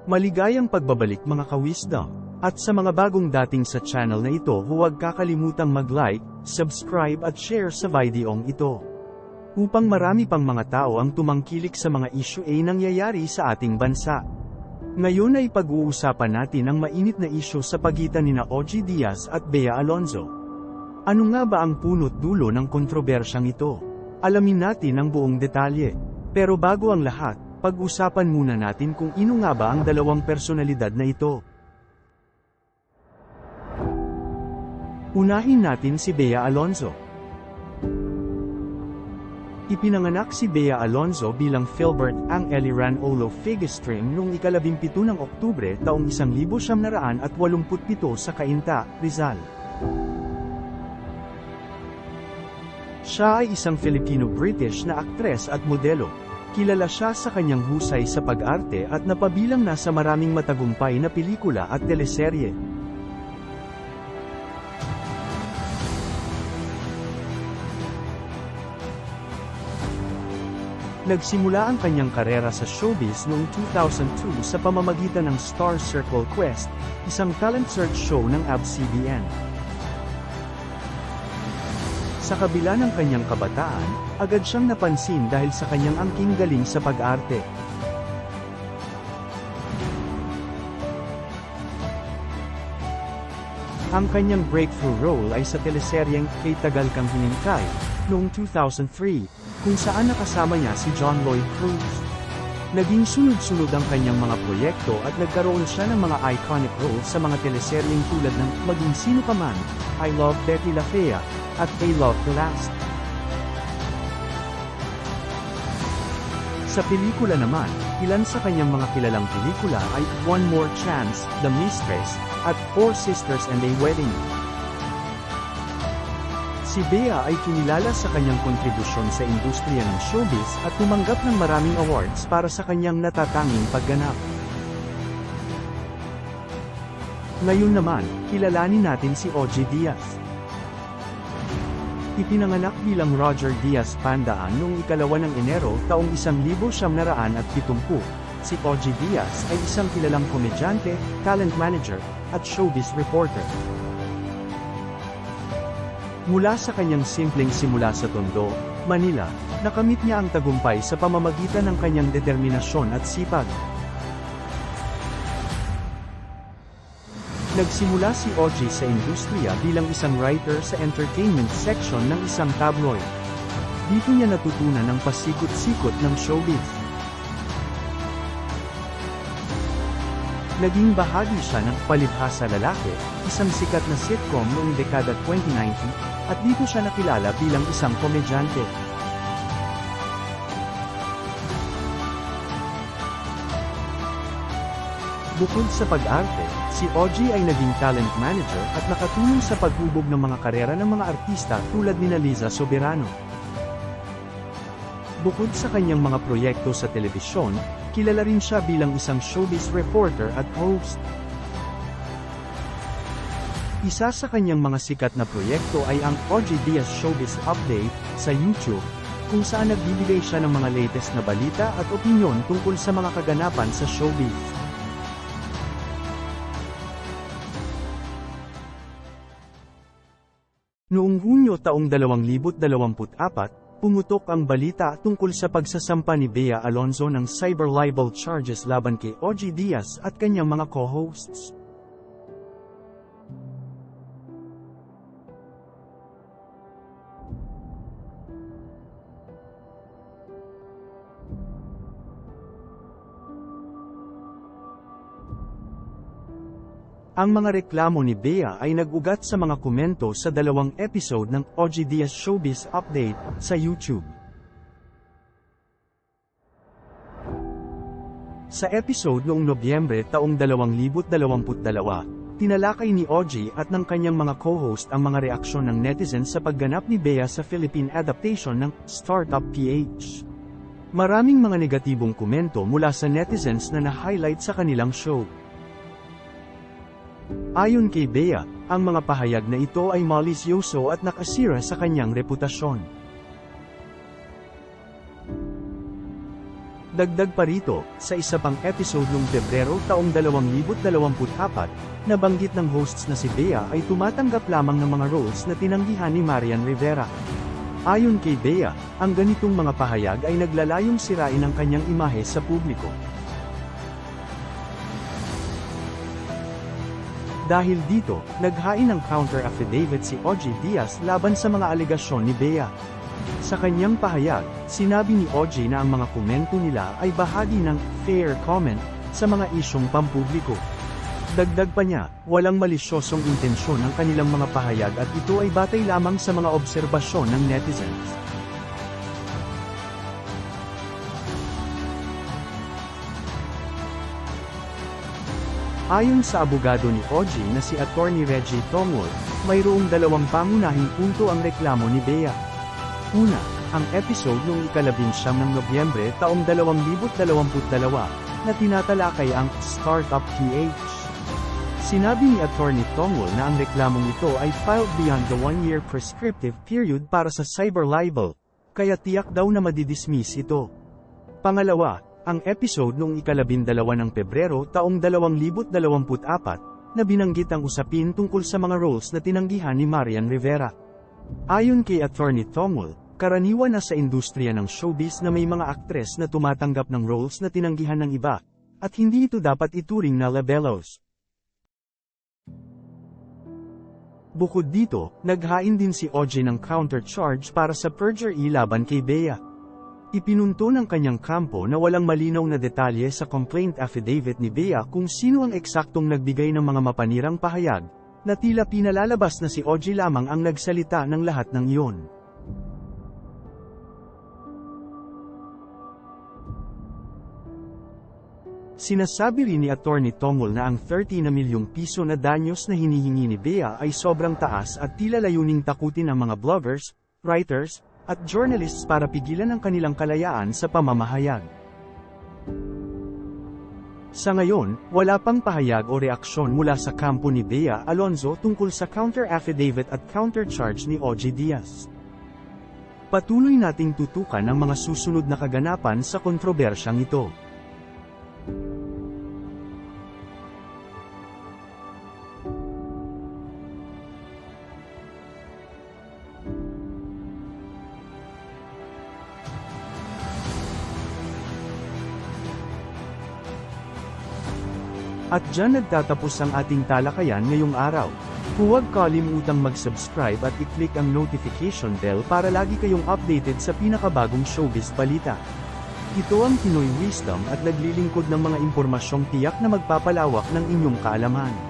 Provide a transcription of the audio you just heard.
Maligayang pagbabalik mga ka-wisdom. At sa mga bagong dating sa channel na ito, huwag kakalimutang mag-like, subscribe at share sa videong ito. Upang marami pang mga tao ang tumangkilik sa mga issue ay nangyayari sa ating bansa. Ngayon ay pag-uusapan natin ang mainit na issue sa pagitan nina OG Diaz at Bea Alonzo. Ano nga ba ang punot dulo ng kontrobersyang ito? Alamin natin ang buong detalye. Pero bago ang lahat, pag-usapan muna natin kung ino nga ba ang dalawang personalidad na ito. Unahin natin si Bea Alonzo. Ipinanganak si Bea Alonzo bilang Philbert ang Eliran Olo Figestring noong 17 ng Oktubre taong 1987 sa Cainta, Rizal. Siya ay isang Filipino-British na aktres at modelo. Kilala siya sa kanyang husay sa pag-arte at napabilang na sa maraming matagumpay na pelikula at teleserye. Nagsimula ang kanyang karera sa showbiz noong 2002 sa pamamagitan ng Star Circle Quest, isang talent search show ng ABS-CBN. Sa kabila ng kanyang kabataan, agad siyang napansin dahil sa kanyang angking galing sa pag-arte. Ang kanyang breakthrough role ay sa teleseryeng Kay Tagal Kang Hinintay, noong 2003, kung saan nakasama niya si John Lloyd Cruz. Naging sunod-sunod ang kanyang mga proyekto at nagkaroon siya ng mga iconic roles sa mga teleseryeng tulad ng Maging Sino Ka Man, I Love Betty La Fea, at I Love to Last. Sa pelikula naman, ilan sa kanyang mga kilalang pelikula ay One More Chance, The Mistress, at Four Sisters and a Wedding. Si Bea ay kinilala sa kanyang kontribusyon sa industriya ng showbiz at tumanggap ng maraming awards para sa kanyang natatanging pagganap. Ngayon naman, kilalanin natin si OG Diaz. Ipinanganak bilang Roger Diaz Pandaan noong 2 ng Enero taong 1970, si OG Diaz ay isang kilalang komedyante, talent manager, at showbiz reporter. Mula sa kanyang simpleng simula sa Tondo, Manila, nakamit niya ang tagumpay sa pamamagitan ng kanyang determinasyon at sipag. Nagsimula si OG sa industriya bilang isang writer sa entertainment section ng isang tabloid. Dito niya natutunan ang pasikot-sikot ng showbiz. Naging bahagi siya ng Palibhasa Lalaki, isang sikat na sitcom noong dekada 2019, at dito siya nakilala bilang isang komedyante. Bukod sa pag-arte, si OG ay naging talent manager at nakatulong sa paghubog ng mga karera ng mga artista tulad nina Liza Soberano. Bukod sa kanyang mga proyekto sa telebisyon, kilala rin siya bilang isang showbiz reporter at host. Isa sa kanyang mga sikat na proyekto ay ang OG Diaz Showbiz Update sa YouTube, kung saan nagbibigay siya ng mga latest na balita at opinyon tungkol sa mga kaganapan sa showbiz. Noong Hunyo taong 2024, pumutok ang balita tungkol sa pagsasampa ni Bea Alonzo ng cyber libel charges laban kay OG Diaz at kanyang mga co-hosts. Ang mga reklamo ni Bea ay nag-ugat sa mga komento sa 2 episode ng OG Diaz Showbiz Update sa YouTube. Sa episode noong Nobyembre taong 2022, tinalakay ni OG at ng kanyang mga co-host ang mga reaksyon ng netizens sa pagganap ni Bea sa Philippine adaptation ng Startup PH. Maraming mga negatibong komento mula sa netizens na na-highlight sa kanilang show. Ayon kay Bea, ang mga pahayag na ito ay malisyoso at nakasira sa kanyang reputasyon. Dagdag pa rito, sa isa pang episode noong Pebrero taong 2024, nabanggit ng hosts na si Bea ay tumatanggap lamang ng mga roles na tinanggihan ni Marian Rivera. Ayon kay Bea, ang ganitong mga pahayag ay naglalayong sirain ang kanyang imahe sa publiko. Dahil dito, naghain ng counter affidavit si OG Diaz laban sa mga alegasyon ni Bea. Sa kanyang pahayag, sinabi ni OG na ang mga komento nila ay bahagi ng fair comment sa mga isyong pampubliko. Dagdag pa niya, walang malisyosong intensyon ang kanilang mga pahayag at ito ay batay lamang sa mga obserbasyon ng netizens. Ayon sa abogado ni OG na si Attorney Reggie Tongol, mayroong dalawang pangunahing punto ang reklamo ni Bea. Una, ang episode noong ika-19 ng Nobyembre taong 2022 na tinatalakay ang Startup PH. Sinabi ni Attorney Tongol na ang reklamong ito ay filed beyond the 1-year prescriptive period para sa cyber libel, kaya tiyak daw na madidismiss ito. Pangalawa, ang episode noong ika-12 ng Pebrero taong 2024, na binanggit ang usapin tungkol sa mga roles na tinanggihan ni Marian Rivera. Ayon kay Attorney Tongol, karaniwan na sa industriya ng showbiz na may mga aktres na tumatanggap ng roles na tinanggihan ng iba, at hindi ito dapat ituring na labelos. Bukod dito, naghain din si OG ng counter-charge para sa perjury laban kay Bea. Ipinunto ng kanyang kampo na walang malinaw na detalye sa complaint affidavit ni Bea kung sino ang eksaktong nagbigay ng mga mapanirang pahayag, na tila pinalalabas na si OG lamang ang nagsalita ng lahat ng iyon. Sinasabi rin ni Attorney Tongol na ang 30 na milyong piso na danyos na hinihingi ni Bea ay sobrang taas at tila layuning takutin ang mga bloggers, writers, at journalists para pigilan ang kanilang kalayaan sa pamamahayag. Sa ngayon, wala pang pahayag o reaksyon mula sa kampo ni Bea Alonzo tungkol sa counter-affidavit at counter-charge ni OG Diaz. Patuloy nating tutukan ang mga susunod na kaganapan sa kontrobersyang ito. At dyan nagtatapos ang ating talakayan ngayong araw. Huwag kalimutang mag-subscribe at i-click ang notification bell para lagi kayong updated sa pinakabagong showbiz balita. Ito ang Pinoy Wisdom at naglilingkod ng mga impormasyong tiyak na magpapalawak ng inyong kaalaman.